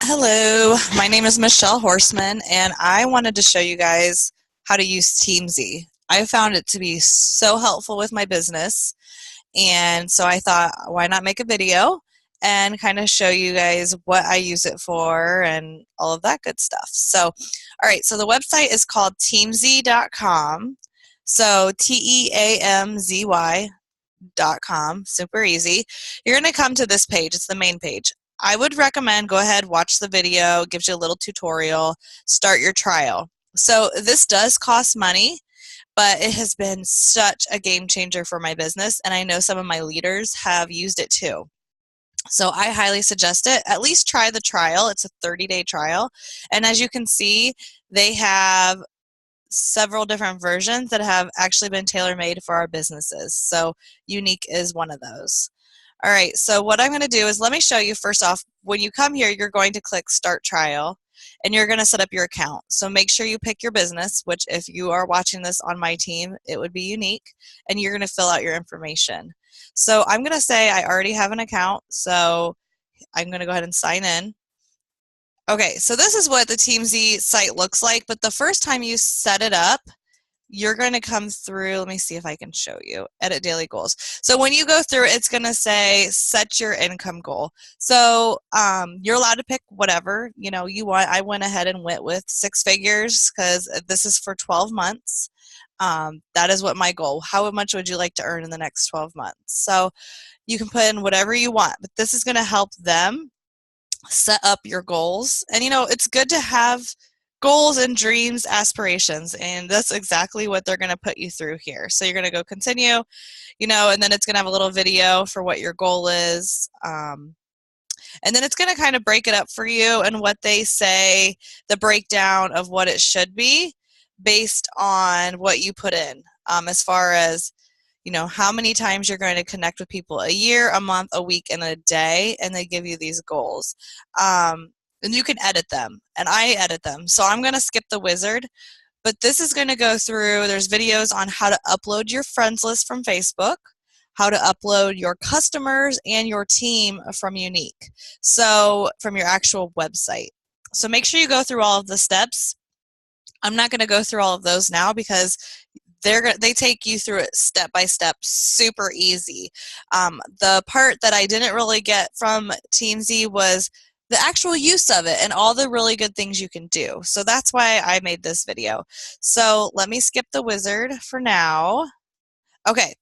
Hello, my name is Michelle Horseman, and I wanted to show you guys how to use Teamzy. I found it to be so helpful with my business, and so I thought, why not make a video and kind of show you guys what I use it for and all of that good stuff. So, all right, so the website is called teamzy.com. So, teamzy.com, super easy. You're going to come to this page, it's the main page. I would recommend go ahead, watch the video, it gives you a little tutorial, start your trial. So this does cost money, but it has been such a game changer for my business, and I know some of my leaders have used it too. So I highly suggest it. At least try the trial. It's a 30-day trial. And as you can see, they have several different versions that have actually been tailor-made for our businesses. So Unique is one of those. All right, so what I'm going to do is let me show you first off. When you come here, you're going to click Start Trial, and you're going to set up your account. So make sure you pick your business, which if you are watching this on my team, it would be Unique, and you're going to fill out your information. So I'm going to say I already have an account, so I'm going to go ahead and sign in. Okay, so this is what the Teamzy site looks like, but the first time you set it up, you're going to come through, let me see if I can show you, edit daily goals. So when you go through, it's going to say set your income goal. So you're allowed to pick whatever you want. I went ahead and went with 6 figures because this is for 12 months. That is what my goal. How much would you like to earn in the next 12 months? So you can put in whatever you want, but this is going to help them set up your goals. And it's good to have goals and dreams, aspirations, and that's exactly what they're going to put you through here. So you're going to go continue, and then it's going to have a little video for what your goal is. And then it's going to kind of break it up for you and what they say, the breakdown of what it should be based on what you put in, as far as how many times you're going to connect with people a year, a month, a week, and a day, and they give you these goals. And you can edit them, and I edit them. So I'm going to skip the wizard, but this is going to go through, there's videos on how to upload your friends list from Facebook, how to upload your customers and your team from Unique, so from your actual website. So make sure you go through all of the steps. I'm not going to go through all of those now because they take you through it step by step, super easy. The part that I didn't really get from Teamzy was the actual use of it and all the really good things you can do. So that's why I made this video. So let me skip the wizard for now. Okay,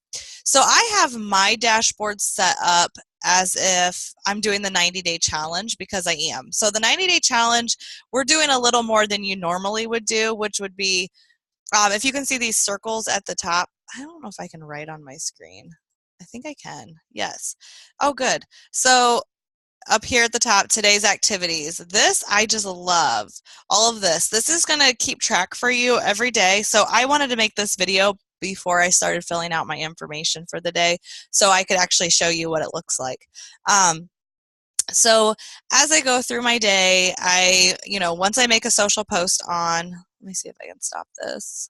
so I have my dashboard set up as if I'm doing the 90-day challenge, because I am. So the 90-day challenge, we're doing a little more than you normally would do, which would be, if you can see these circles at the top, I don't know if I can write on my screen. I think I can. Yes. Oh, good. So up here at the top, today's activities. This I just love. All of this. This is going to keep track for you every day. So I wanted to make this video before I started filling out my information for the day so I could actually show you what it looks like. So as I go through my day, once I make a social post on, let me see if I can stop this.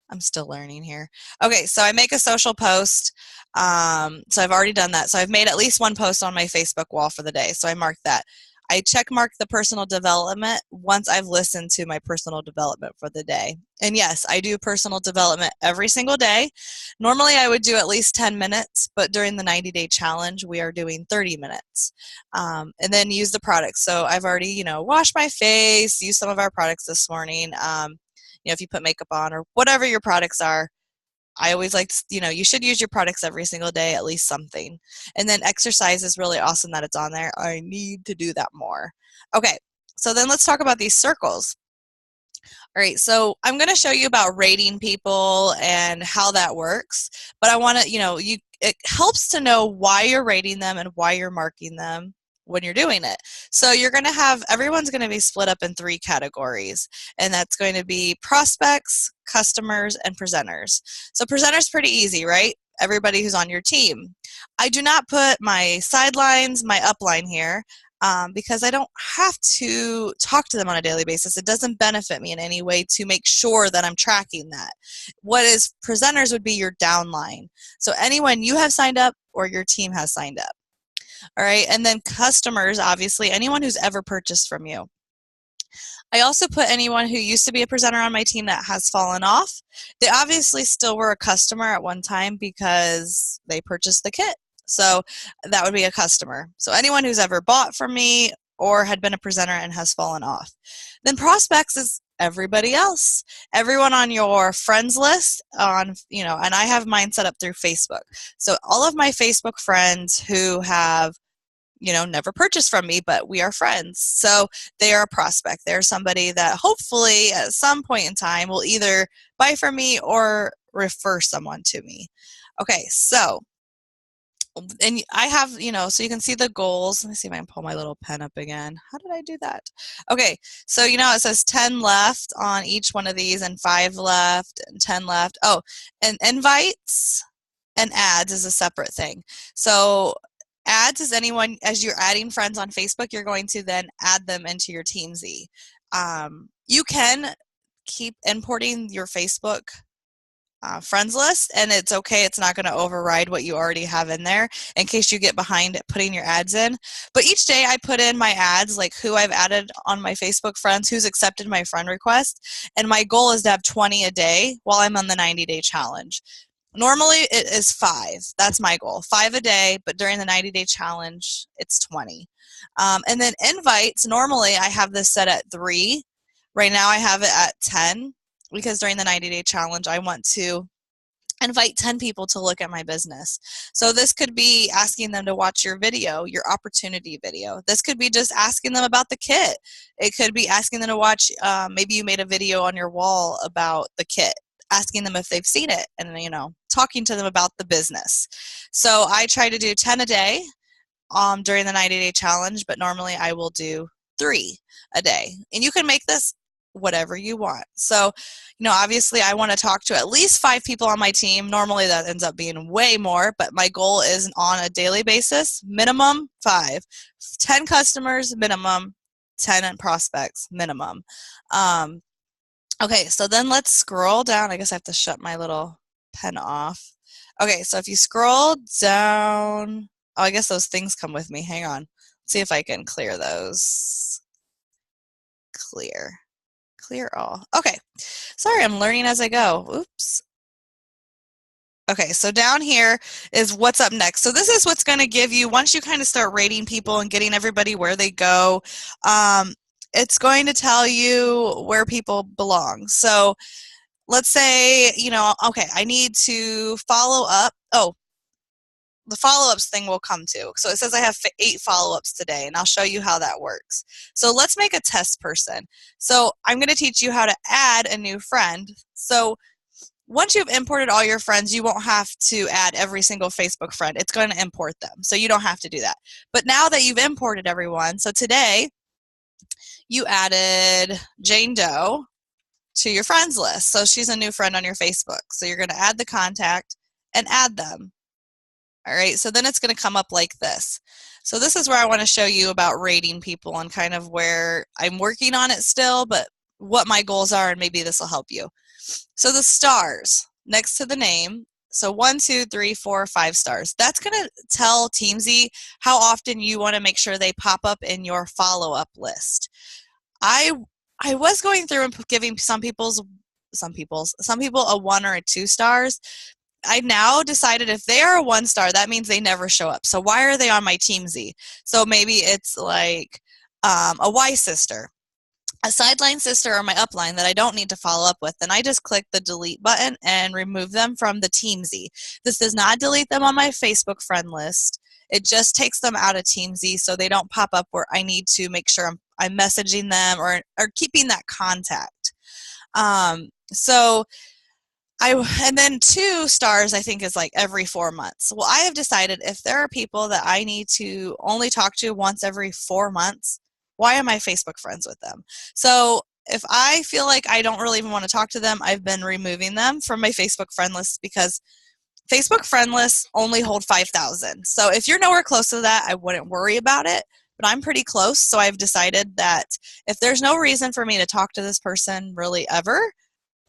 I'm still learning here. Okay, so I make a social post. So I've already done that. So I've made at least one post on my Facebook wall for the day. So I mark that. I check mark the personal development once I've listened to my personal development for the day. And yes, I do personal development every single day. Normally I would do at least 10 minutes, but during the 90-day challenge, we are doing 30 minutes. And then use the products. So I've already, washed my face, used some of our products this morning. If you put makeup on or whatever your products are, I always like, you should use your products every single day, at least something. And then exercise is really awesome that it's on there. I need to do that more. Okay, so then let's talk about these circles. All right, so I'm going to show you about rating people and how that works. But I want to, it helps to know why you're rating them and why you're marking them when you're doing it. So you're going to have, everyone's going to be split up in 3 categories, and that's going to be prospects, customers, and presenters. So presenters pretty easy, right? Everybody who's on your team. I do not put my sidelines, my upline here, because I don't have to talk to them on a daily basis. It doesn't benefit me in any way to make sure that I'm tracking that. What is presenters would be your downline. So anyone you have signed up or your team has signed up. All right, and then customers, obviously, anyone who's ever purchased from you. I also put anyone who used to be a presenter on my team that has fallen off. They obviously still were a customer at one time because they purchased the kit. So that would be a customer. So anyone who's ever bought from me or had been a presenter and has fallen off. Then prospects is everybody else. Everyone on your friends list on, and I have mine set up through Facebook. So all of my Facebook friends who have never purchased from me, but we are friends. So they are a prospect. They're somebody that hopefully at some point in time will either buy from me or refer someone to me. Okay, so, and I have, so you can see the goals. Let me see if I can pull my little pen up again. How did I do that? Okay, so it says 10 left on each one of these and 5 left and 10 left. Oh, and invites and ads is a separate thing. So ads is anyone, as you're adding friends on Facebook, you're going to then add them into your Teamzy. You can keep importing your Facebook friends list, and it's okay. It's not going to override what you already have in there in case you get behind putting your ads in. But each day I put in my ads, like who I've added on my Facebook friends, who's accepted my friend request, and my goal is to have 20 a day while I'm on the 90-day challenge. Normally it is 5. That's my goal. 5 a day, but during the 90-day challenge, it's 20. And then invites, normally I have this set at 3. Right now I have it at 10 because during the 90-day challenge, I want to invite 10 people to look at my business. So this could be asking them to watch your video, your opportunity video. This could be just asking them about the kit. It could be asking them to watch, maybe you made a video on your wall about the kit, asking them if they've seen it and, talking to them about the business. So I try to do 10 a day during the 90-day challenge, but normally I will do 3 a day. And you can make this whatever you want. So, obviously I want to talk to at least 5 people on my team. Normally that ends up being way more, but my goal is on a daily basis, minimum 5, 10 customers minimum, 10 prospects minimum. Okay, so then let's scroll down. I guess I have to shut my little pen off. Okay, so if you scroll down, oh, I guess those things come with me. Hang on. Let's see if I can clear those. Clear all. Okay, sorry, I'm learning as I go. Oops. Okay, so down here is what's up next. So this is what's going to give you, once you kind of start rating people and getting everybody where they go, it's going to tell you where people belong. So let's say, okay, I need to follow up. Oh, the follow-ups thing will come to. So it says I have 8 follow-ups today, and I'll show you how that works. So let's make a test person. So I'm going to teach you how to add a new friend. So once you've imported all your friends, you won't have to add every single Facebook friend. It's going to import them. So you don't have to do that. But now that you've imported everyone, so today you added Jane Doe to your friends list. So she's a new friend on your Facebook. So you're going to add the contact and add them. All right, so then it's going to come up like this. So this is where I want to show you about rating people and kind of where I'm working on it still, but what my goals are, and maybe this will help you. So the stars next to the name, so 1, 2, 3, 4, 5 stars. That's going to tell Teamzy how often you want to make sure they pop up in your follow-up list. I was going through and giving some people a 1 or a 2 stars. I now decided if they are a 1 star, that means they never show up. So why are they on my Teamzy? So maybe it's like a Y sister, a sideline sister, or my upline that I don't need to follow up with. Then I just click the delete button and remove them from the Teamzy. This does not delete them on my Facebook friend list. It just takes them out of Teamzy so they don't pop up where I need to make sure I'm messaging them or keeping that contact. And then 2 stars, I think, is like every 4 months. Well, I have decided if there are people that I need to only talk to once every 4 months, why am I Facebook friends with them? So if I feel like I don't really even want to talk to them, I've been removing them from my Facebook friend list because Facebook friend lists only hold 5,000. So if you're nowhere close to that, I wouldn't worry about it. But I'm pretty close, so I've decided that if there's no reason for me to talk to this person really ever,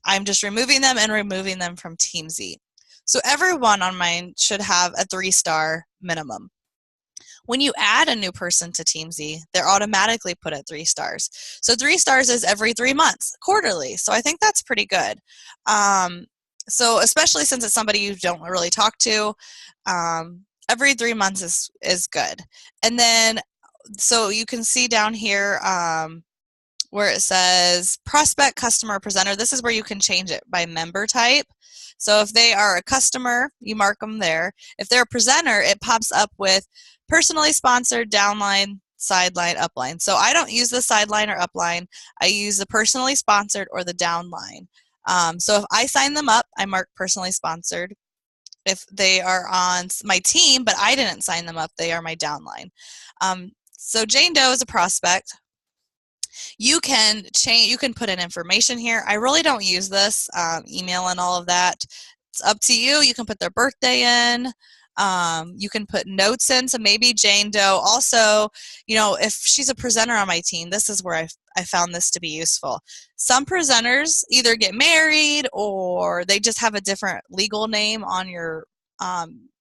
I'm just removing them and removing them from Teamzy. So everyone on mine should have a 3-star minimum. When you add a new person to Teamzy, they're automatically put at 3 stars. So 3 stars is every 3 months, quarterly. So I think that's pretty good. So especially since it's somebody you don't really talk to, every 3 months is good. And then, so you can see down here where it says prospect, customer, presenter. This is where you can change it by member type. So if they are a customer, you mark them there. If they're a presenter, it pops up with personally sponsored, downline, sideline, upline. So I don't use the sideline or upline. I use the personally sponsored or the downline. So if I sign them up, I mark personally sponsored. If they are on my team, but I didn't sign them up, they are my downline. So Jane Doe is a prospect. You can change, you can put in information here. I really don't use this, email and all of that. It's up to you. You can put their birthday in. You can put notes in. So maybe Jane Doe also, you know, if she's a presenter on my team, this is where I found this to be useful. Some presenters either get married or they just have a different legal name on your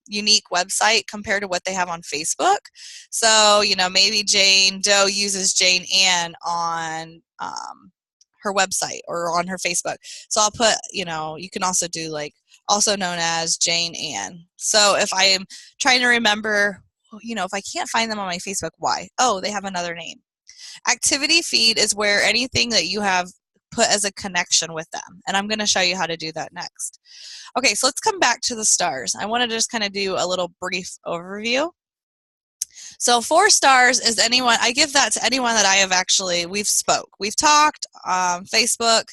unique website compared to what they have on Facebook. So, you know, maybe Jane Doe uses Jane Ann on her website or on her Facebook. So I'll put, you know, you can also do like also known as Jane Ann. So if I am trying to remember, you know, if I can't find them on my Facebook, why? Oh, they have another name. Activity feed is where anything that you have put as a connection with them. And I'm going to show you how to do that next. Okay, so let's come back to the stars. I want to just kind of do a little brief overview. So 4 stars is anyone, I give that to anyone that I have actually, we've talked, Facebook,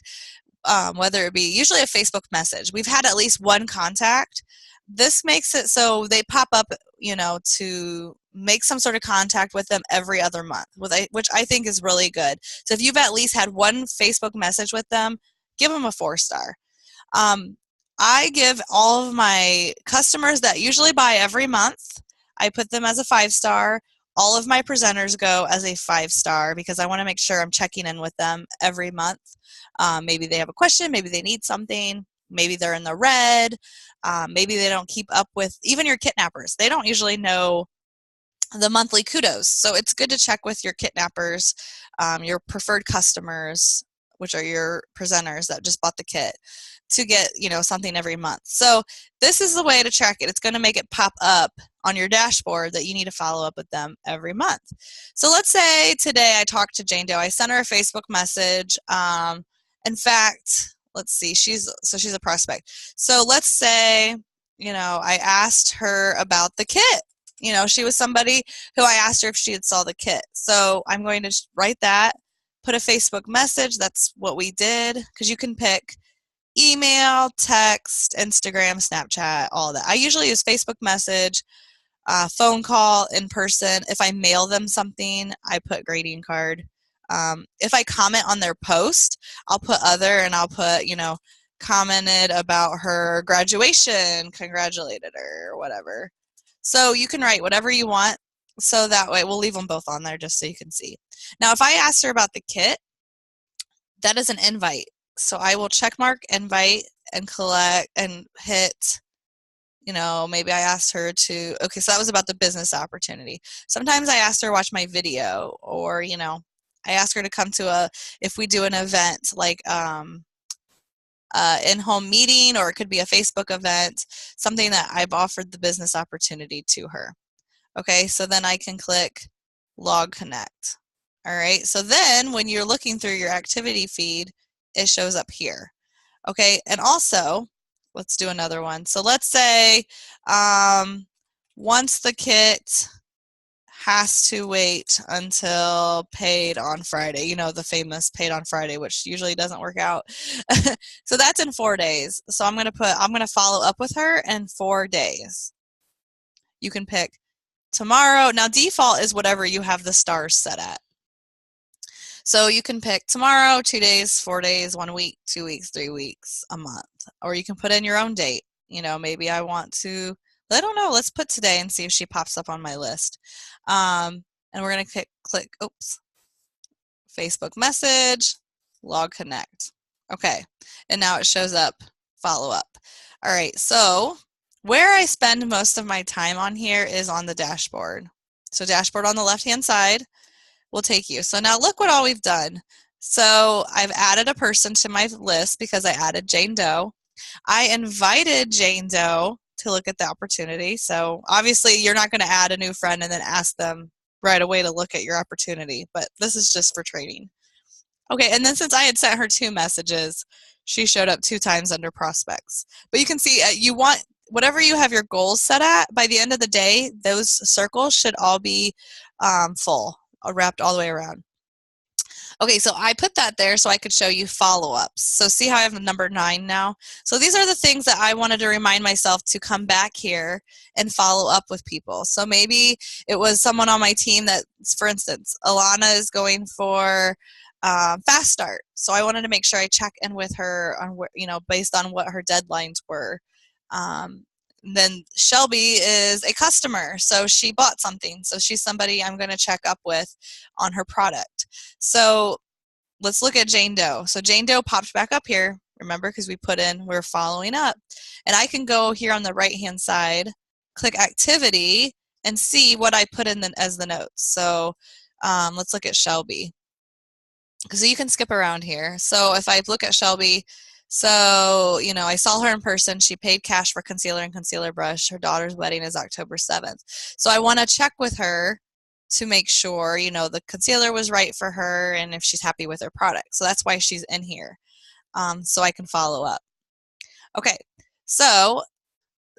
whether it be usually a Facebook message. We've had at least one contact. This makes it so they pop up, you know, to make some sort of contact with them every other month, which I think is really good. So if you've at least had one Facebook message with them, give them a 4 star. I give all of my customers that usually buy every month, I put them as a 5 star. All of my presenters go as a 5 star because I want to make sure I'm checking in with them every month. Maybe they have a question, maybe they need something, maybe they're in the red, maybe they don't keep up with even your kidnappers. They don't usually know the monthly kudos. So it's good to check with your kidnappers, your preferred customers, which are your presenters that just bought the kit, to get, you know, something every month. So this is the way to track it. It's going to make it pop up on your dashboard that you need to follow up with them every month. So let's say today I talked to Jane Doe. I sent her a Facebook message. In fact, let's see, she's a prospect. So let's say, you know, I asked her about the kit. You know, she was somebody who I asked her if she had saw the kit. So I'm going to write that, put a Facebook message. That's what we did, because you can pick email, text, Instagram, Snapchat, all of that. I usually use Facebook message, phone call, in person. If I mail them something, I put greeting card. If I comment on their post, I'll put other, and I'll put, you know, commented about her graduation, congratulated her, or whatever. So you can write whatever you want. So that way, we'll leave them both on there just so you can see. Now, if I asked her about the kit, that is an invite. So I will check mark invite and collect and hit, you know, maybe I asked her to, okay, so that was about the business opportunity. Sometimes I asked her to watch my video, or, you know, I ask her to come to if we do an event like in-home meeting, or it could be a Facebook event, something that I've offered the business opportunity to her. Okay, so then I can click log connect. All right, so then when you're looking through your activity feed, it shows up here. Okay, and also, let's do another one. So let's say once the kit has to wait until paid on Friday, you know, the famous paid on Friday, which usually doesn't work out. So that's in 4 days. So I'm going to follow up with her in 4 days. You can pick tomorrow. Now default is whatever you have the stars set at. So you can pick tomorrow, 2 days, 4 days, 1 week, 2 weeks, 3 weeks, a month. Or you can put in your own date. You know, maybe I want to, I don't know, let's put today and see if she pops up on my list. And we're going to click, oops, Facebook message, log connect. Okay, and now it shows up, follow up. All right, so where I spend most of my time on here is on the dashboard. So dashboard on the left-hand side will take you. So now look what all we've done. So I've added a person to my list because I added Jane Doe. I invited Jane Doe to look at the opportunity. So obviously you're not going to add a new friend and then ask them right away to look at your opportunity, but this is just for training. Okay, and then since I had sent her 2 messages, she showed up 2 times under prospects. But you can see you want whatever you have your goals set at, by the end of the day, those circles should all be full, wrapped all the way around. Okay, so I put that there so I could show you follow-ups. So see how I have number 9 now? So these are the things that I wanted to remind myself to come back here and follow up with people. So maybe it was someone on my team that, for instance, Alana is going for fast start. So I wanted to make sure I check in with her on, based on what her deadlines were. Then Shelby is a customer, so she bought something. So she's somebody I'm going to check up with on her product. So let's look at Jane Doe. So Jane Doe popped back up here, remember, because we're following up. And I can go here on the right-hand side, click activity, and see what I put in as the notes. So let's look at Shelby. So you can skip around here. So if I look at Shelby, so, I saw her in person. She paid cash for concealer and concealer brush. Her daughter's wedding is October 7th. So I want to check with her to make sure, the concealer was right for her and if she's happy with her product. So that's why she's in here, so I can follow up. Okay, so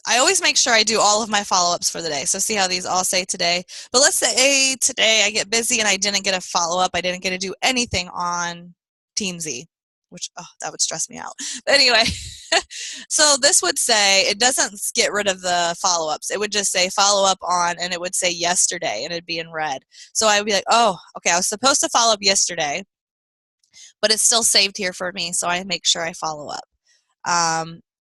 I always make sure I do all of my follow-ups for the day. So see how these all say today. But let's say today I get busy and I didn't get a follow-up. I didn't get to do anything on Teamzy, which, that would stress me out. But anyway, so this would say, it doesn't get rid of the follow-ups. It would just say follow-up on, and it would say yesterday, and it'd be in red. So I would be like, oh, okay, I was supposed to follow up yesterday, but it's still saved here for me, so I make sure I follow up.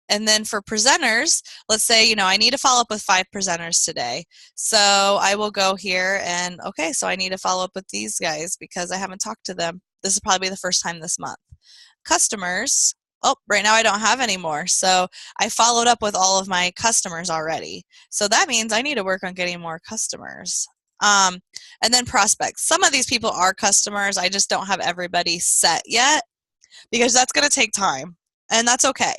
And then for presenters, let's say, I need to follow up with 5 presenters today. So I will go here and, okay, so I need to follow up with these guys because I haven't talked to them. This is probably the first time this month. Customers, right now I don't have any more. So I followed up with all of my customers already. So that means I need to work on getting more customers. And then prospects. Some of these people are customers. I just don't have everybody set yet because that's going to take time, and that's okay.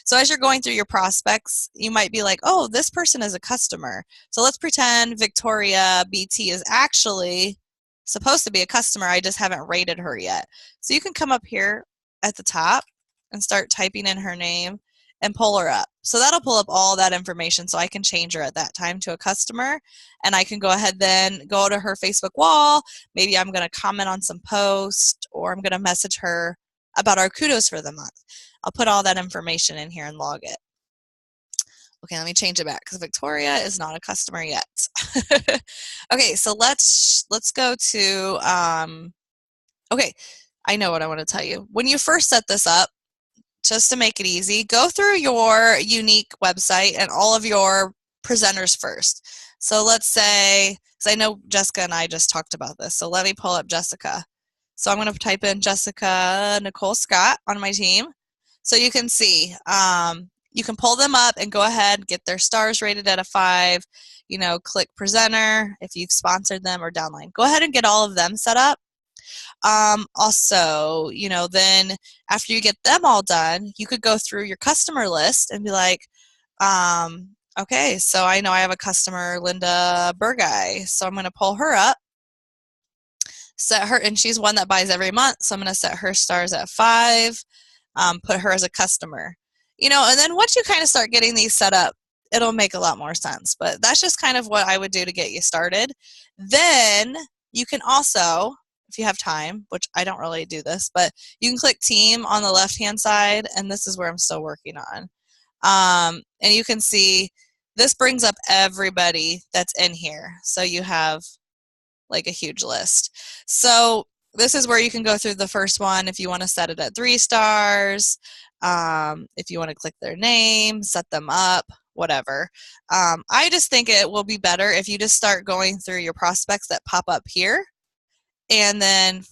So as you're going through your prospects, you might be like, oh, this person is a customer. So let's pretend Victoria BT is actually supposed to be a customer. I just haven't rated her yet. So you can come up here at the top and start typing in her name and pull her up. So that'll pull up all that information so I can change her at that time to a customer, and I can go ahead then go to her Facebook wall. Maybe I'm going to comment on some post, or I'm going to message her about our kudos for the month. I'll put all that information in here and log it. Okay, let me change it back because Victoria is not a customer yet. Okay, so let's go to, okay, I know what I want to tell you. When you first set this up, just to make it easy, go through your unique website and all of your presenters first. So let's say, because I know Jessica and I just talked about this, so let me pull up Jessica. So I'm going to type in Jessica Nicole Scott on my team. So you can see, you can pull them up and go ahead, get their stars rated at a 5, click presenter if you've sponsored them or downline. Go ahead and get all of them set up. Also, then after you get them all done, you could go through your customer list and be like, okay, so I know I have a customer, Linda Burguy, so I'm going to pull her up, set her, and she's one that buys every month, so I'm going to set her stars at 5, put her as a customer. And then once you kind of start getting these set up, it'll make a lot more sense, but that's just kind of what I would do to get you started. Then you can also, if you have time, which I don't really do this, but you can click team on the left-hand side, and this is where I'm still working on. And you can see this brings up everybody that's in here. So you have like a huge list. So this is where you can go through the first one if you want to set it at 3 stars, if you want to click their name, set them up, whatever. I just think it will be better if you just start going through your prospects that pop up here, and then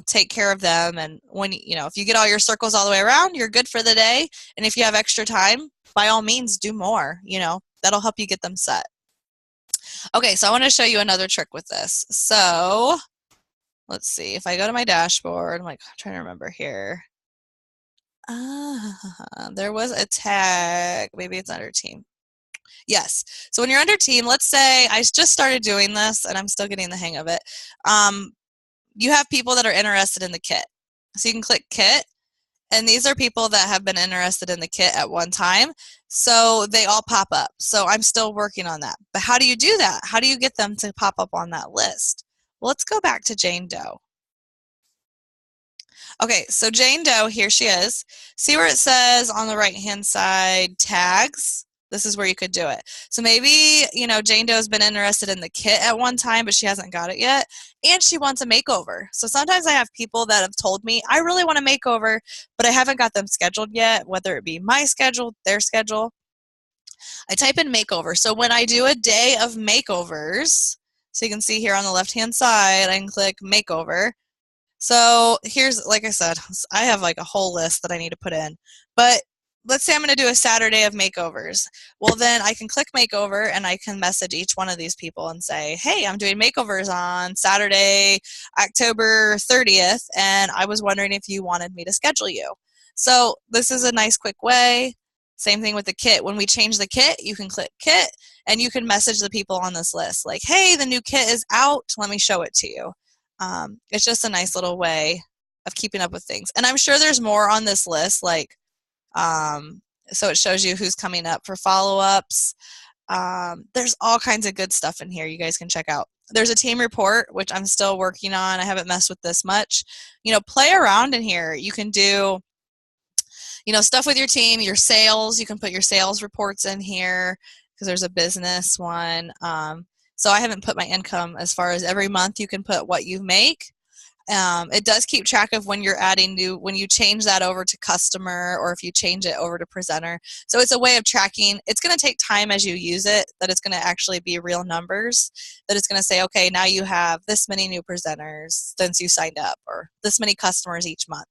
take care of them. And when if you get all your circles all the way around, you're good for the day. And if you have extra time, by all means do more. That'll help you get them set. Okay, so I want to show you another trick with this. So let's see. If I go to my dashboard, I'm trying to remember here. There was a tag. Maybe it's under team. Yes. So when you're under team, let's say I just started doing this and I'm still getting the hang of it. You have people that are interested in the kit. So you can click kit, and these are people that have been interested in the kit at one time. So they all pop up. So I'm still working on that. But how do you do that? How do you get them to pop up on that list? Well, let's go back to Jane Doe. Okay, so Jane Doe, here she is. See where it says on the right-hand side, tags? This is where you could do it. So maybe, Jane Doe's been interested in the kit at one time, but she hasn't got it yet, and she wants a makeover. So sometimes I have people that have told me, I really want a makeover, but I haven't got them scheduled yet, whether it be my schedule, their schedule. I type in makeover. So when I do a day of makeovers, so you can see here on the left-hand side, I can click makeover. So here's, like I said, I have a whole list that I need to put in. But let's say I'm going to do a Saturday of makeovers. Well, then I can click makeover and I can message each one of these people and say, hey, I'm doing makeovers on Saturday, October 30th, and I was wondering if you wanted me to schedule you. So this is a nice quick way. Same thing with the kit. When we change the kit, you can click kit and you can message the people on this list like, hey, the new kit is out. Let me show it to you. It's just a nice little way of keeping up with things. And I'm sure there's more on this list, so it shows you who's coming up for follow-ups. There's all kinds of good stuff in here you guys can check out. There's a team report, which I'm still working on. I haven't messed with this much. Play around in here. You can do, stuff with your team, your sales. You can put your sales reports in here because there's a business one. So I haven't put my income as far as every month you can put what you make. It does keep track of when you're adding when you change that over to customer or if you change it over to presenter. So it's a way of tracking. It's going to take time as you use it, that it's going to actually be real numbers, that it's going to say, okay, now you have this many new presenters since you signed up, or this many customers each month.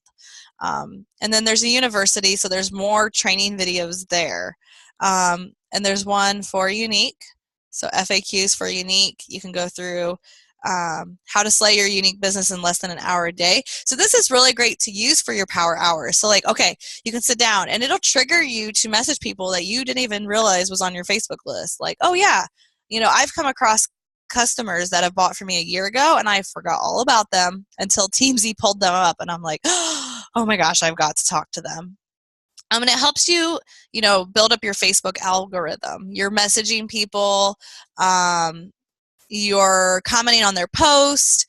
And then there's a university, so there's more training videos there. And there's one for Unique. So FAQs for Unique. You can go through how to slay your unique business in less than an hour a day. So this is really great to use for your power hours. So okay, you can sit down and it'll trigger you to message people that you didn't even realize was on your Facebook list. Like, oh yeah, I've come across customers that have bought from me a year ago and I forgot all about them until Teamzy pulled them up and I'm like, oh my gosh, I've got to talk to them. And it helps you, build up your Facebook algorithm. You're messaging people, you're commenting on their post,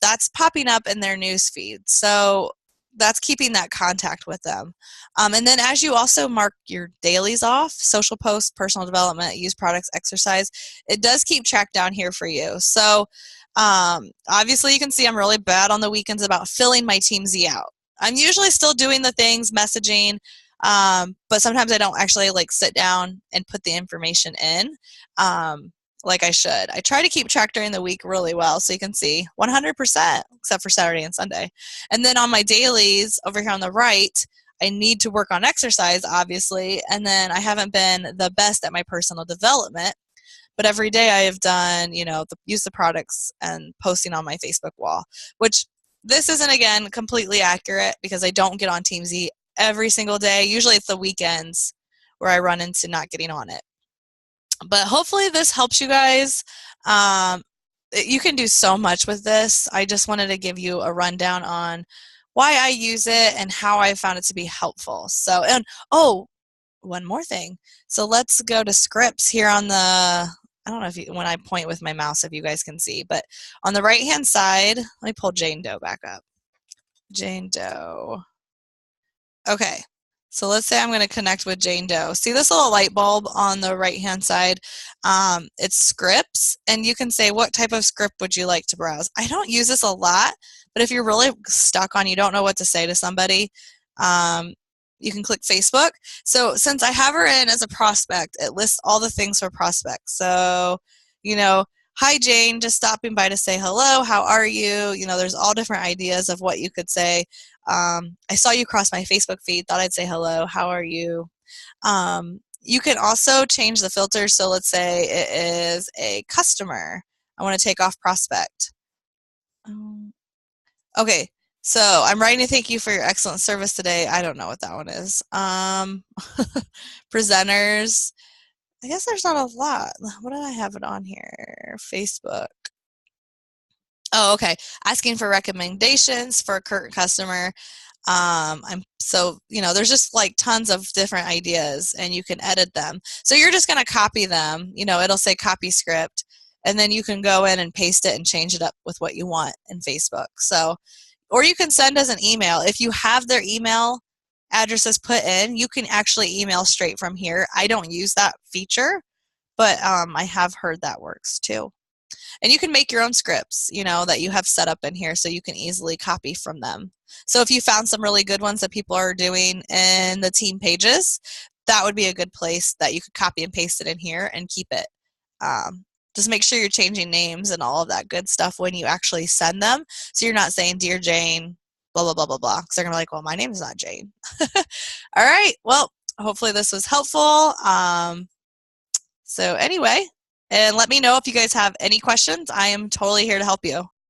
that's popping up in their news feed. So that's keeping that contact with them. And then as you also mark your dailies off, social posts, personal development, use products, exercise, it does keep track down here for you. So obviously you can see I'm really bad on the weekends about filling my Teamzy out. I'm usually still doing the things, messaging, but sometimes I don't actually sit down and put the information in like I should. I try to keep track during the week really well, so you can see 100%, except for Saturday and Sunday. And then on my dailies over here on the right, I need to work on exercise, obviously, and then I haven't been the best at my personal development. But every day I have done, use the products and posting on my Facebook wall, which this isn't, again, completely accurate because I don't get on Teamzy every single day. Usually it's the weekends where I run into not getting on it. But hopefully this helps you guys. You can do so much with this. I just wanted to give you a rundown on why I use it and how I found it to be helpful. So, and one more thing. So let's go to scripts here on the, I don't know if when I point with my mouse, if you guys can see, but on the right-hand side, let me pull Jane Doe back up. Jane Doe. Okay. So let's say I'm going to connect with Jane Doe. See this little light bulb on the right-hand side? It's scripts, and you can say, what type of script would you like to browse? I don't use this a lot, but if you're really stuck on, you don't know what to say to somebody, you can click Facebook. So since I have her in as a prospect, it lists all the things for prospects. So, hi Jane, just stopping by to say hello. How are you? There's all different ideas of what you could say. I saw you cross my Facebook feed, thought I'd say hello. How are you? You can also change the filter. So let's say it is a customer. I want to take off prospect. Okay, so I'm writing to thank you for your excellent service today. I don't know what that one is. Presenters. I guess there's not a lot. What did I have it on here? Facebook. Oh, okay. Asking for recommendations for a current customer. There's just like tons of different ideas and you can edit them. So you're just going to copy them. It'll say copy script, and then you can go in and paste it and change it up with what you want in Facebook. So, or you can send us an email. If you have their email addresses put in, you can actually email straight from here. I don't use that feature, but I have heard that works too. And you can make your own scripts, that you have set up in here so you can easily copy from them. So if you found some really good ones that people are doing in the team pages, that would be a good place that you could copy and paste it in here and keep it. Just make sure you're changing names and all of that good stuff when you actually send them. So you're not saying, Dear Jane, blah, blah, blah, blah, blah. Because they're going to be like, well, my name is not Jane. All right. Well, hopefully this was helpful. So anyway, and let me know if you guys have any questions. I am totally here to help you.